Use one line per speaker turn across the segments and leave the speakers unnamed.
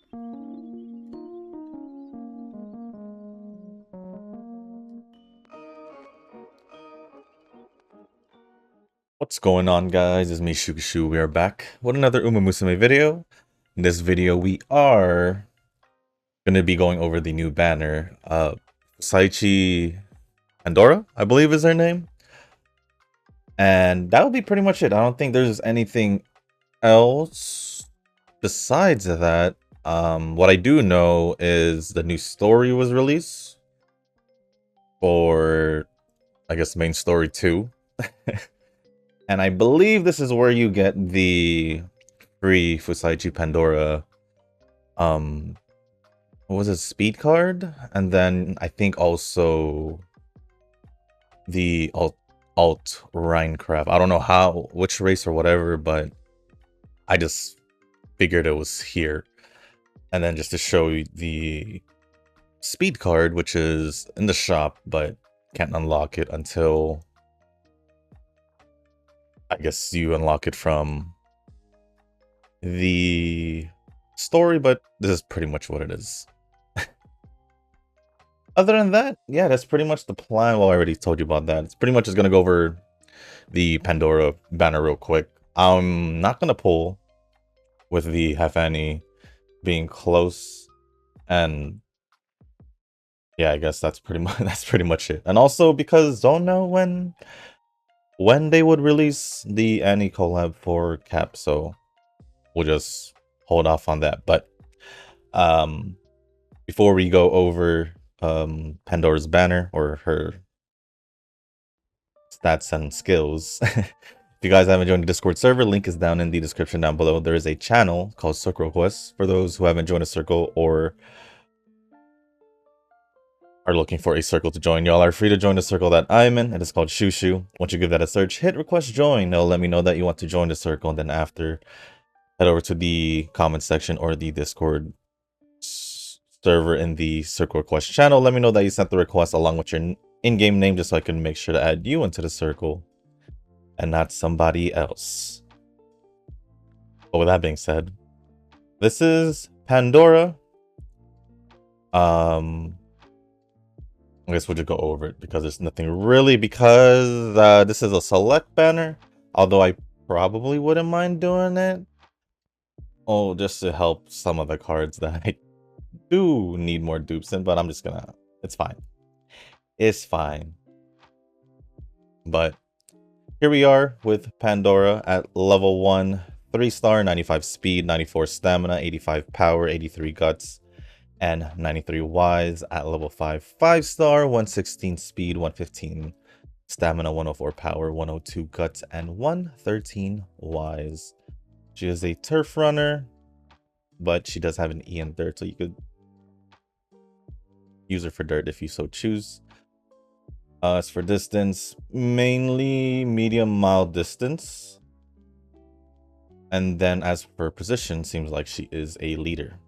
What's going on, guys? It's me, Shukashu. We are back with another Musume video. In this video, we are going to be going over the new banner. Fusaichi Pandora, I believe is her name. And that will be pretty much it. I don't think there's anything else besides that. What I do know is the new story was released for, I guess, main story 2. And I believe this is where you get the free Fusaichi Pandora, what was it, speed card? And then I think also the alt Rhinecraft. I don't know which race or whatever, but I just figured it was here. And then just to show you the speed card, which is in the shop, but can't unlock it until, I guess, you unlock it from the story, but this is pretty much what it is. Other than that, yeah, that's pretty much the plan. Well, I already told you about that. It's pretty much just going to go over the Pandora banner real quick. I'm not going to pull with the Hefani being close. And yeah, I guess that's pretty much it. And also because don't know when they would release the Annie collab for Cap, so we'll just hold off on that. But before we go over Pandora's banner or her stats and skills, if you guys haven't joined the Discord server, link is down in the description down below. There is a channel called Circle Quest for those who haven't joined a circle or are looking for a circle to join. Y'all are free to join the circle that I'm in. It is called Shushu. Once you give that a search, hit request join. It'll let me know that you want to join the circle, and then after, head over to the comment section or the Discord server in the Circle Request channel. Let me know that you sent the request along with your in-game name, just so I can make sure to add you into the circle and not somebody else. But with that being said, this is Pandora. I guess we'll just go over it because there's nothing really, because this is a select banner, although I probably wouldn't mind doing it. Oh, just to help some of the cards that I do need more dupes in, but I'm just gonna, it's fine. It's fine. But here we are with Pandora at level 1, 3-star, 95 speed, 94 stamina, 85 power, 83 guts, and 93 wise. At level 5, 5-star, 116 speed, 115 stamina, 104 power, 102 guts, and 113 wise. She is a turf runner, but she does have an E in dirt, so you could use her for dirt if you so choose. As for distance, mainly medium mild distance. And then as for position, seems like she is a leader.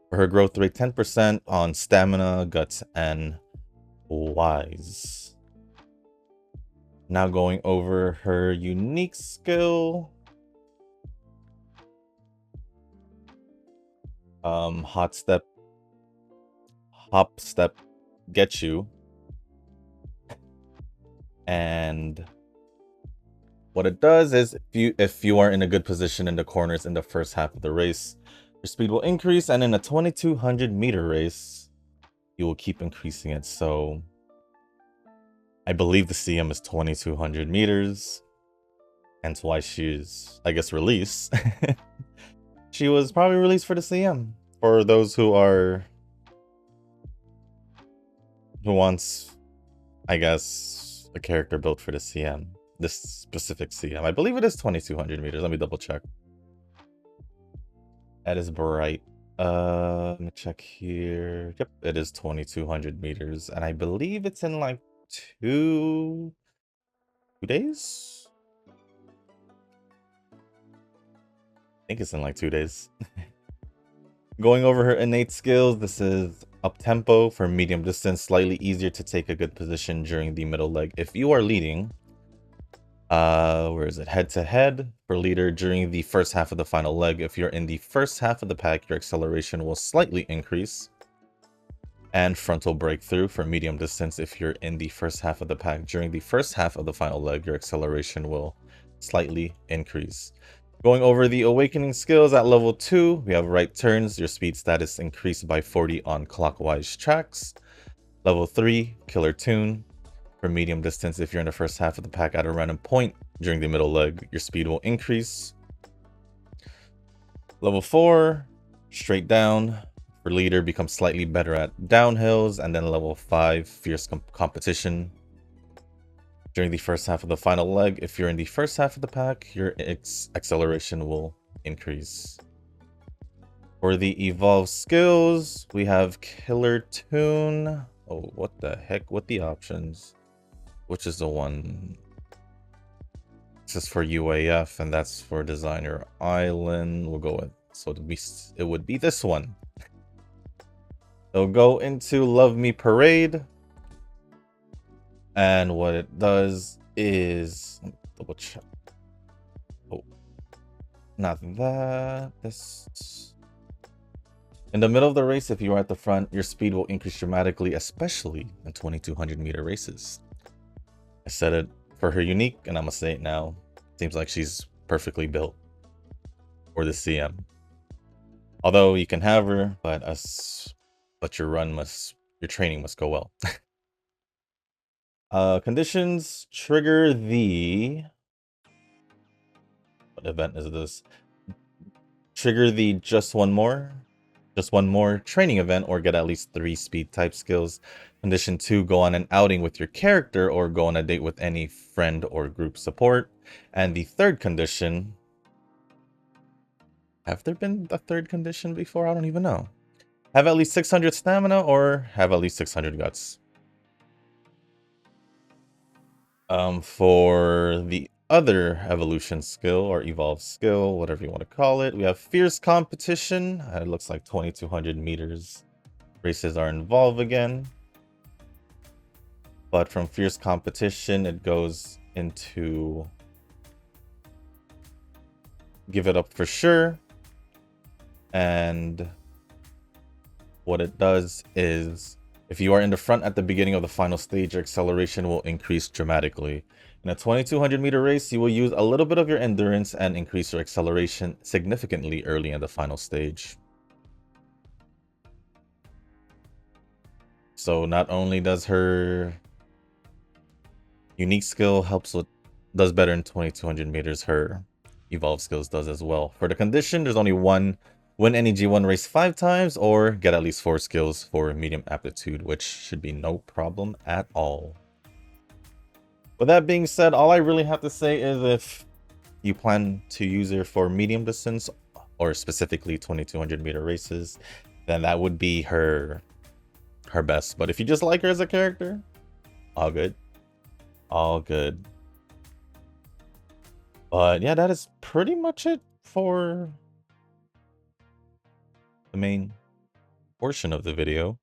For her growth rate, 10% on stamina, guts, and wise. Now going over her unique skill. Hop step, get you. And what it does is if you are in a good position in the corners in the first half of the race, your speed will increase, and in a 2200 meter race, you will keep increasing it. So I believe the CM is 2200 meters, hence why she's, I guess, released. She was probably released for the CM. For those who wants, I guess, a character built for the CM. This specific CM. I believe it is 2200 meters. Let me double check. That is bright. Let me check here. Yep, it is 2200 meters. And I believe it's in like two days? I think it's in like 2 days. Going over her innate skills, this is up tempo for medium distance, slightly easier to take a good position during the middle leg if you are leading. Where is it? Head to head for leader during the first half of the final leg. If you're in the first half of the pack, your acceleration will slightly increase. And frontal breakthrough for medium distance. If you're in the first half of the pack during the first half of the final leg, your acceleration will slightly increase. Going over the awakening skills at level 2, we have right turns. Your speed status increased by 40 on clockwise tracks. Level 3, killer tune. For medium distance, if you're in the first half of the pack at a random point during the middle leg, your speed will increase. Level 4, straight down. For leader, becomes slightly better at downhills. And then level 5, fierce competition. During the first half of the final leg, if you're in the first half of the pack, your acceleration will increase. For the evolve skills, we have killer tune. Oh, what the heck with the options? Which is the one? This is for UAF, and that's for Designer Island. We'll go with, so it would be this one. It'll go into Love Me Parade. And what it does is, double check. Oh, not that. This. In the middle of the race, if you are at the front, your speed will increase dramatically, especially in 2200 meter races. I said it for her unique, and I'm gonna say it now. Seems like she's perfectly built for the CM. Although you can have her, but your training must go well. Conditions trigger the, what event is this? Trigger the just one more training event, or get at least 3 speed type skills. Condition 2, go on an outing with your character or go on a date with any friend or group support. And the third condition, have there been a third condition before? I don't even know. Have at least 600 stamina or have at least 600 guts. For the other evolution skill or evolve skill, whatever you want to call it, we have fierce competition. It looks like 2200 meters races are involved again. But from fierce competition, it goes into give it up for sure. And what it does is, if you are in the front at the beginning of the final stage, your acceleration will increase dramatically. In a 2200 meter race, you will use a little bit of your endurance and increase your acceleration significantly early in the final stage. So not only does her unique skill does better in 2200 meters, her evolve skills does as well. For the condition, there's only one: win any G1 race 5 times or get at least 4 skills for medium aptitude, which should be no problem at all. With that being said, all I really have to say is if you plan to use her for medium distance or specifically 2200 meter races, then that would be her best. But if you just like her as a character, all good. All good. But yeah, that is pretty much it for the main portion of the video.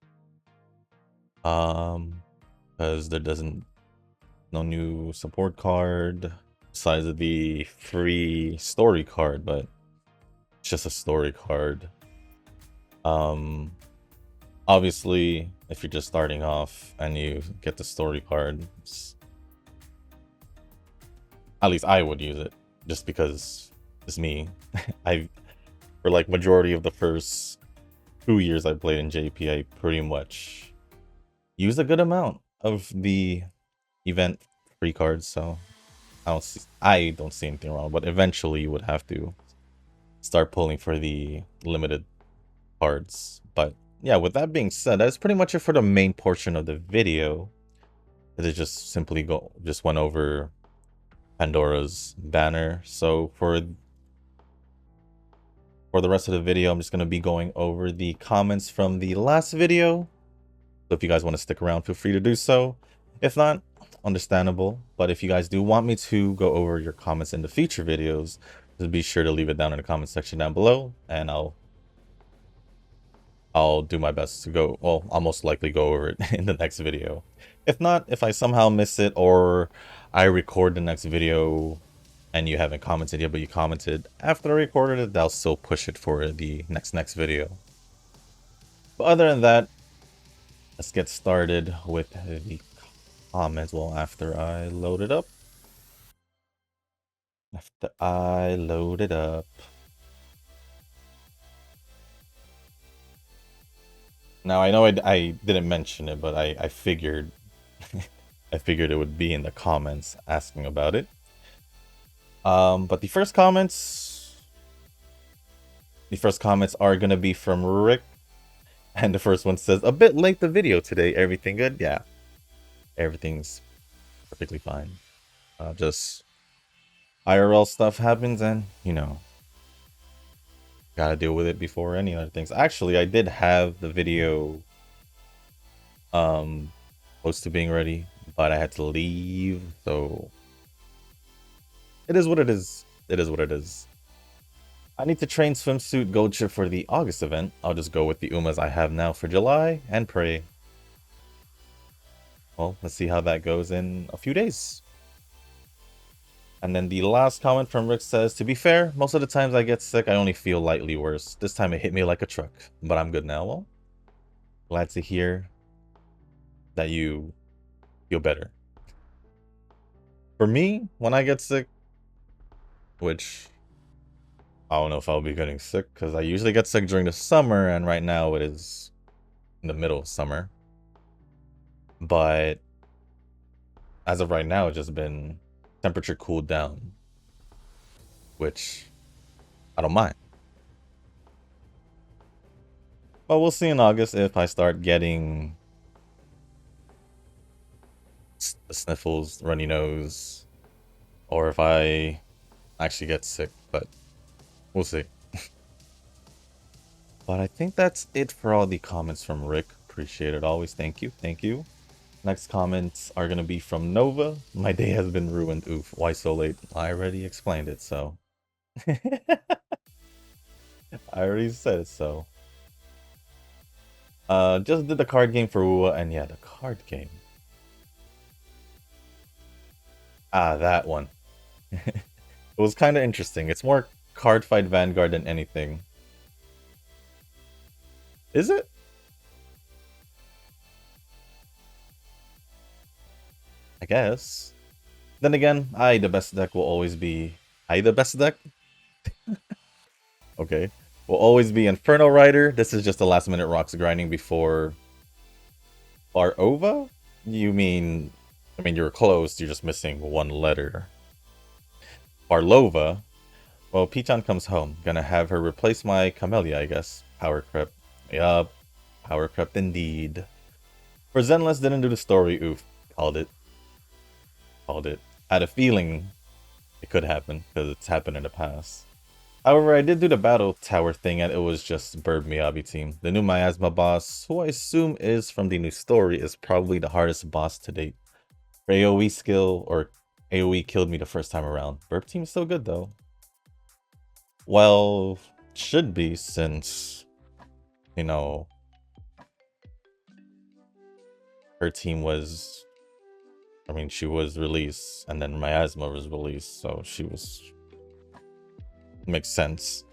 Because no new support card besides the free story card, but it's just a story card. Obviously, if you're just starting off and you get the story card, at least I would use it just because it's me. For like majority of the first 2 years I played in JP, I pretty much used a good amount of the event free cards, so I don't see anything wrong. But eventually you would have to start pulling for the limited cards. But yeah, with that being said, that's pretty much it for the main portion of the video. It just simply went over Pandora's banner. So for the rest of the video, I'm just going to be going over the comments from the last video. So if you guys want to stick around, feel free to do so. If not, understandable. But if you guys do want me to go over your comments in the future videos, just be sure to leave it down in the comment section down below, and I'll do my best to go. Well, I'll most likely go over it in the next video. If not, if I somehow miss it or I record the next video and you haven't commented yet, but you commented after I recorded it, I'll still push it for the next video. But other than that, let's get started with the comments. Well, after I load it up. After I load it up. Now, I know I didn't mention it, but I figured I figured it would be in the comments asking about it. But the first comments are gonna be from Rick, and the first one says, "A bit late the video today. Everything good? Yeah, everything's perfectly fine. Just IRL stuff happens, and you know, gotta deal with it before any other things. Actually, I did have the video close to being ready, but I had to leave, so it is what it is. It is what it is. I need to train swimsuit gold chip for the August event. I'll just go with the Umas I have now for July and pray. Well, let's see how that goes in a few days. And then the last comment from Rick says, to be fair, most of the times I get sick, I only feel lightly worse. This time it hit me like a truck, but I'm good now. Well, glad to hear that you feel better. For me, when I get sick, which I don't know if I'll be getting sick because I usually get sick during the summer, and right now it is in the middle of summer. But as of right now, it's just been temperature cooled down, which I don't mind. But we'll see in August if I start getting sniffles, runny nose, or if I actually get sick, but we'll see. But I think that's it for all the comments from Rick. Appreciate it always. Thank you. Thank you. Next comments are going to be from Nova. My day has been ruined. Oof. Why so late? I already explained it, so. I already said it, so. Just did the card game for Uwa, and yeah, the card game. Ah, that one. It was kind of interesting. It's more card fight Vanguard than anything. Is it? I guess. Then again, the best deck will always be... the best deck? Okay. Will always be Inferno Rider. This is just the last minute rocks grinding before... Barova? You mean... I mean, you're close. You're just missing one letter. Barlova? Well, Piton comes home. Gonna have her replace my Camellia, I guess. Power crept. Yup. Power crept indeed. For Zenless didn't do the story. Oof. Called it. Called it. Had a feeling it could happen, because it's happened in the past. However, I did do the battle tower thing, and it was just Bird Miyabi team. The new Miasma boss, who I assume is from the new story, is probably the hardest boss to date. For AoE skill, or AoE killed me the first time around. Burp team is still good, though. Well, should be, since, you know, her team was... I mean, she was released, and then Miasma was released, so she was... Makes sense.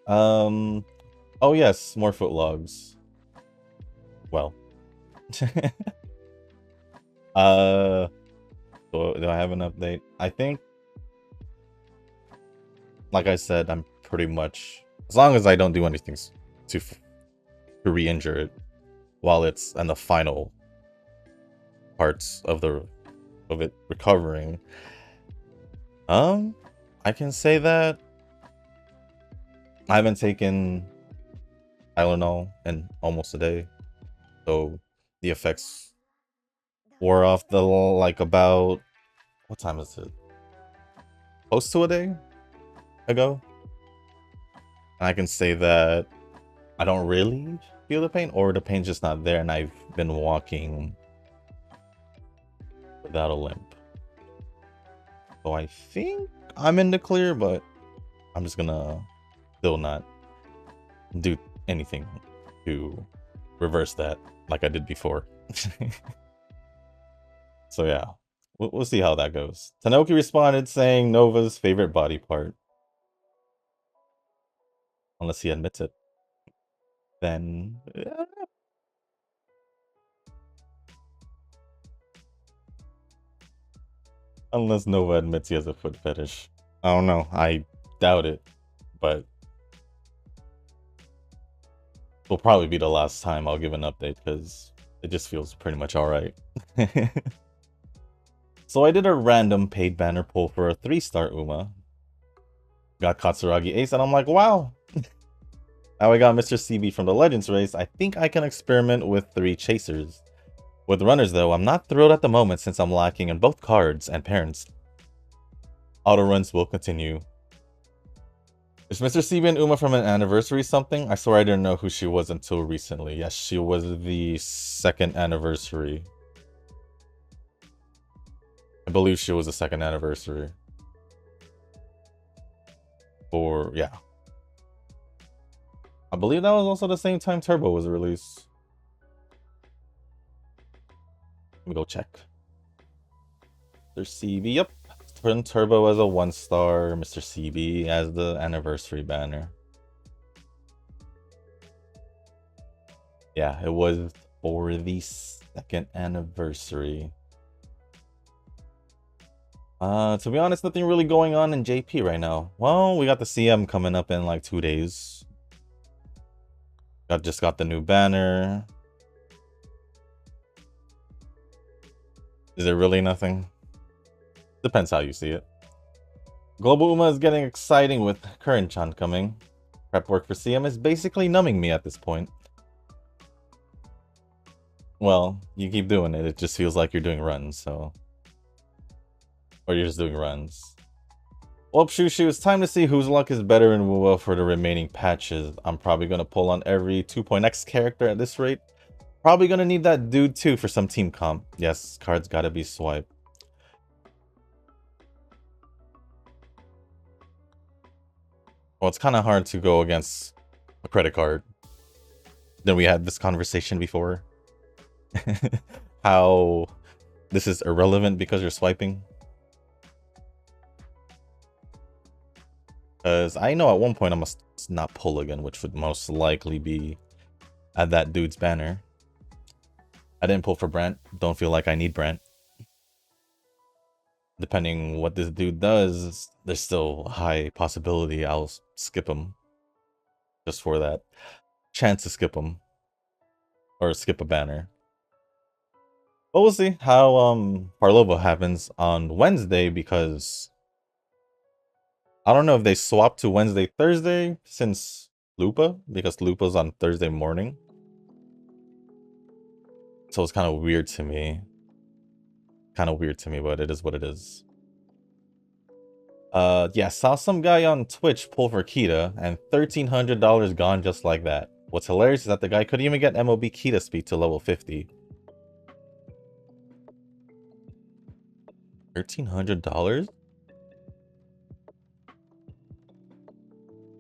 Oh yes, more footlogs. Well. So do I have an update? I think, like I said, I'm pretty much... As long as I don't do anything to re-injure it while it's in the final parts of it recovering. I can say that I haven't taken Tylenol in almost a day, so the effects wore off like about, what time is it? Close to a day ago. And I can say that I don't really feel the pain, or the pain's just not there, and I've been walking without a limp. So I think I'm in the clear, but I'm just gonna still not do anything to reverse that like I did before. So yeah, we'll see how that goes. Tanoki responded saying Nova's favorite body part. Unless he admits it. Then... Unless Nova admits he has a foot fetish. I don't know. I doubt it. But... will probably be the last time I'll give an update, because it just feels pretty much alright. So I did a random paid banner pull for a 3-star Uma. Got Katsuragi Ace, and I'm like, wow! Now I got Mr. CB from the Legends race. I think I can experiment with 3 chasers. With runners though, I'm not thrilled at the moment since I'm lacking in both cards and parents. Auto runs will continue. Is Mr. CB and Uma from an anniversary something? I swear I didn't know who she was until recently. Yes, she was the 2nd anniversary. I believe she was the 2nd anniversary. Or, yeah. I believe that was also the same time Turbo was released. Let me go check. Mr. CB, yep. Twin Turbo as a 1-star, Mr. CB as the anniversary banner. Yeah, it was for the 2nd anniversary. To be honest, nothing really going on in JP right now. Well, we got the CM coming up in like 2 days. Just got the new banner. Is there really nothing? Depends how you see it. Global Uma is getting exciting with Current-chan coming. Prep work for CM is basically numbing me at this point. Well, you keep doing it. It just feels like you're doing runs, so... or you're just doing runs. Well, Shushu, it's time to see whose luck is better in WoW for the remaining patches. I'm probably going to pull on every 2.x character at this rate. Probably going to need that dude too for some team comp. Yes, cards gotta be swiped. Well, it's kind of hard to go against a credit card. Then we had this conversation before. How this is irrelevant because you're swiping. Because I know at one point I must not pull again, which would most likely be at that dude's banner. I didn't pull for Brent. Don't feel like I need Brent. Depending what this dude does, there's still a high possibility I'll skip him. Just for that chance to skip him. Or skip a banner. But we'll see how Parlova happens on Wednesday, because I don't know if they swapped to Wednesday, Thursday since Lupa, because Lupa's on Thursday morning. So it's kind of weird to me. Kind of weird to me, but it is what it is. Yeah, saw some guy on Twitch pull for Kita, and $1,300 gone just like that. What's hilarious is that the guy couldn't even get MOB Kita speed to level 50. $1,300?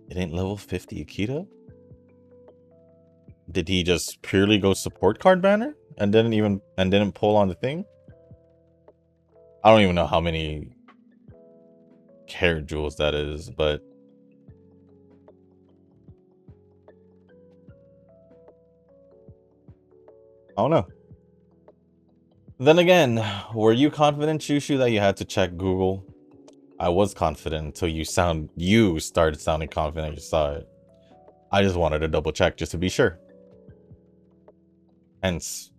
It ain't level 50 Akita? Did he just purely go support card banner and didn't pull on the thing? I don't even know how many carat jewels that is, but I don't know. Then again, were you confident, Shushu, that you had to check Google? I was confident until you started sounding confident you saw it. I just wanted to double check just to be sure. Hence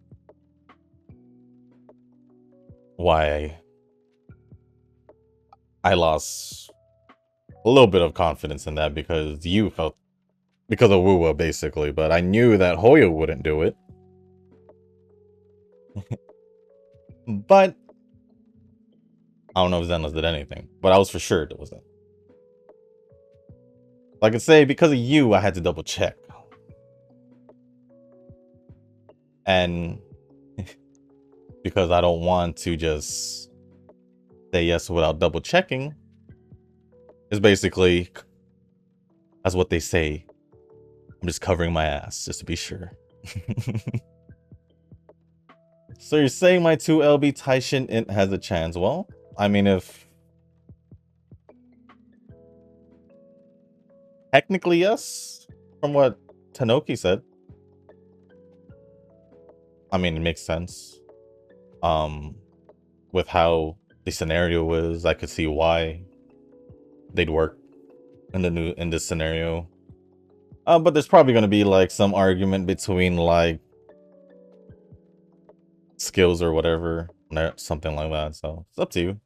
why I lost a little bit of confidence in that, because you felt because of Wuwa basically, but I knew that Hoyo wouldn't do it. But I don't know if Zenless did anything, but I was for sure it wasn't. Like I say, because of you, I had to double check. And because I don't want to just say yes without double checking, is basically, that's what they say. I'm just covering my ass just to be sure. So you're saying my 2LB Taishin Int has a chance? Well, I mean, if... Technically, yes. From what Tanoki said. I mean, it makes sense. With how the scenario is, I could see why they'd work in this scenario. But there's probably gonna be like some argument between like skills or whatever, something like that. So it's up to you.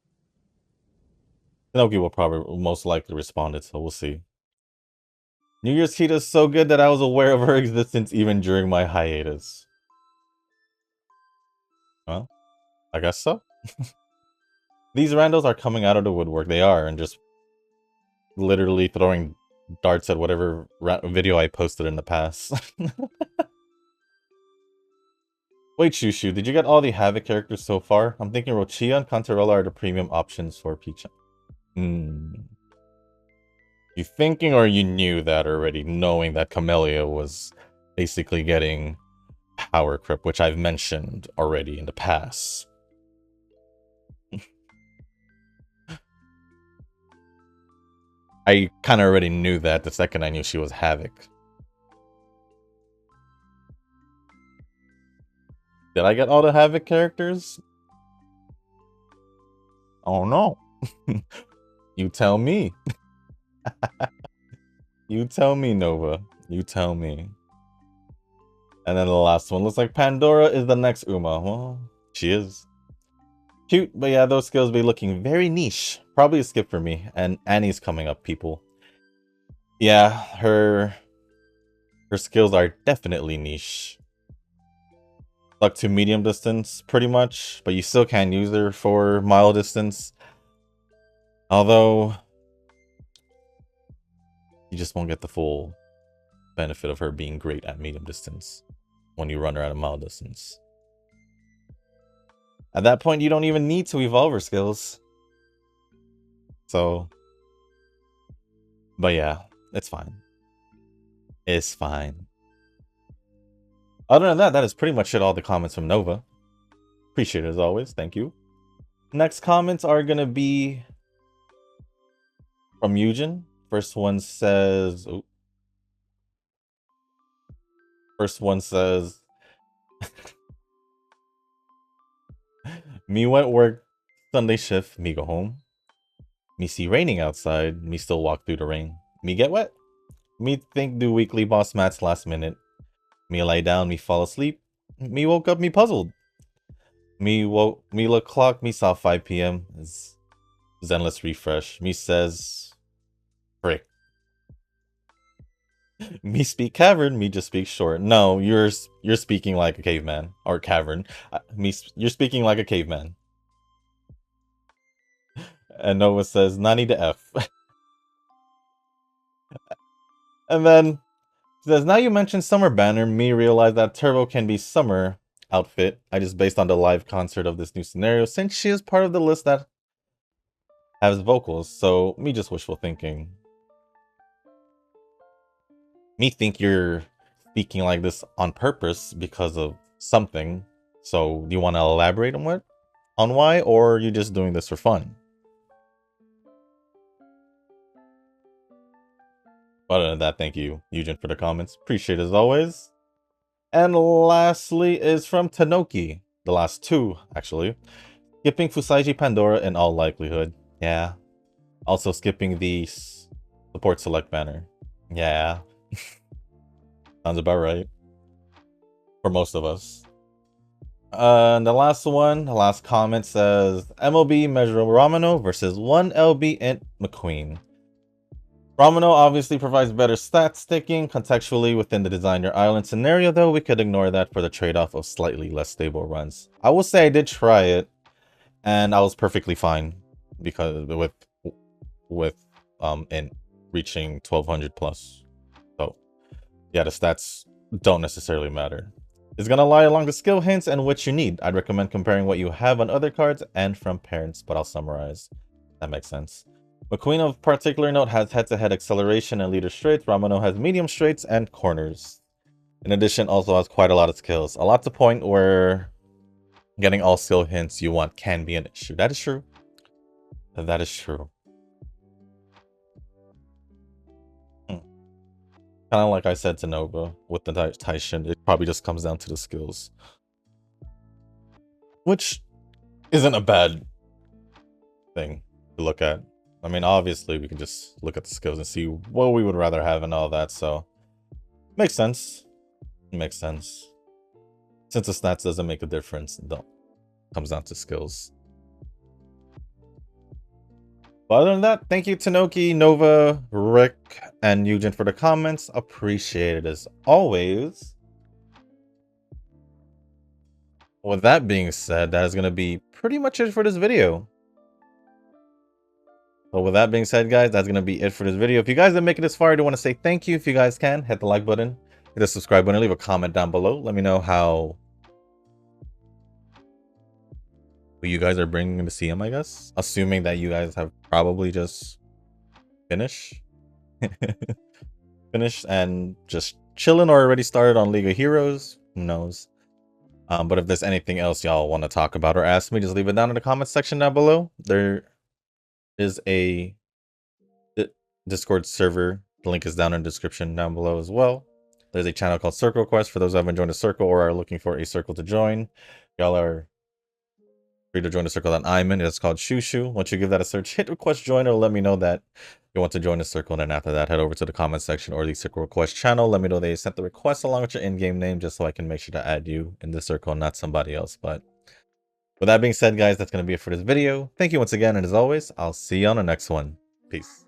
Tanoki will probably most likely respond it, so we'll see. New Year's Kita is so good that I was aware of her existence even during my hiatus. Well, I guess so. These randos are coming out of the woodwork. They are, and just literally throwing darts at whatever video I posted in the past. Wait, Shushu, did you get all the Havoc characters so far? I'm thinking Rochia and Cantarella are the premium options for Picha. You thinking or you knew that already, knowing that Camellia was basically getting power creep, which I've mentioned already in the past. I kind of already knew that the second I knew she was Havoc. Did I get all the Havoc characters? Oh no. You tell me. You tell me, Nova. You tell me. And then the last one looks like Pandora is the next Uma. Well, she is. Cute, but yeah, those skills be looking very niche. Probably a skip for me. And Annie's coming up, people. Yeah, her skills are definitely niche. Stuck to medium distance, pretty much. But you still can use her for mile distance. Although, you just won't get the full benefit of her being great at medium distance when you run her at a mile distance. At that point, you don't even need to evolve her skills. So, but yeah, it's fine. It's fine. Other than that, that is pretty much it. All the comments from Nova. Appreciate it as always. Thank you. Next comments are going to be from Eugen. First one says... Ooh. First one says... Me went work Sunday shift, me go home. Me see raining outside, me still walk through the rain. Me get wet. Me think do weekly boss mats last minute. Me lie down, me fall asleep. Me woke up, me puzzled. Me look clock, me saw 5 p.m. Zenless refresh. Me says... Frick. Me speak cavern, me just speak short. No, you're speaking like a caveman. Or cavern. You're speaking like a caveman. And Nova says, Nani the F. And then says, now you mentioned Summer Banner, me realize that Turbo can be Summer outfit. I just based on the live concert of this new scenario, since she is part of the list that has vocals, so me just wishful thinking. Me think you're speaking like this on purpose because of something. So do you want to elaborate on why, or are you just doing this for fun? Other than that, thank you, Eugen, for the comments. Appreciate it as always. And lastly is from Tanoki. The last two, actually. Skipping Fusaichi Pandora in all likelihood. Yeah. Also skipping the support select banner. Yeah. Sounds about right. For most of us. And the last one, the last comment says, MLB measure Ramano versus 1LB Int McQueen. Ramano obviously provides better stat sticking contextually within the Design Your Island scenario, though we could ignore that for the trade-off of slightly less stable runs. I will say I did try it, and I was perfectly fine because with Int reaching 1200 plus. So yeah, the stats don't necessarily matter. It's gonna lie along the skill hints and what you need. I'd recommend comparing what you have on other cards and from parents, but I'll summarize. That makes sense. McQueen of particular note has head-to-head acceleration and leader straights. Ramano has medium straights and corners. In addition, also has quite a lot of skills. A lot to point where getting all skill hints you want can be an issue. That is true. That is true. Kind of like I said to Nova with the Taishin, it probably just comes down to the skills. Which isn't a bad thing to look at. I mean, obviously, we can just look at the skills and see what we would rather have and all that, so... Makes sense. Makes sense. Since the stats doesn't make a difference, it comes down to skills. But other than that, thank you Tanoki, Nova, Rick, and Eugen for the comments. Appreciate it as always. With that being said, that is going to be pretty much it for this video. But with that being said, guys, that's going to be it for this video. If you guys didn't make it this far, I do want to say thank you. If you guys can, hit the like button, hit the subscribe button, leave a comment down below. Let me know how you guys are bringing to CM, I guess. Assuming that you guys have probably just finished. Finished and just chilling or already started on League of Heroes. Who knows? But if there's anything else y'all want to talk about or ask me, just leave it down in the comment section down below. There is a Discord server. The link is down in the description down below as well. There's a channel called Circle Quest for those who haven't joined a circle or are looking for a circle to join. Y'all are free to join the circle that I'm in. It's called Shushu. Once you give that a search, hit request join. It'll let me know that you want to join the circle. And then after that, head over to the comment section or the circle request channel. Let me know they sent the request along with your in-game name just so I can make sure to add you in the circle and not somebody else. But with that being said, guys, that's going to be it for this video. Thank you once again. And as always, I'll see you on the next one. Peace.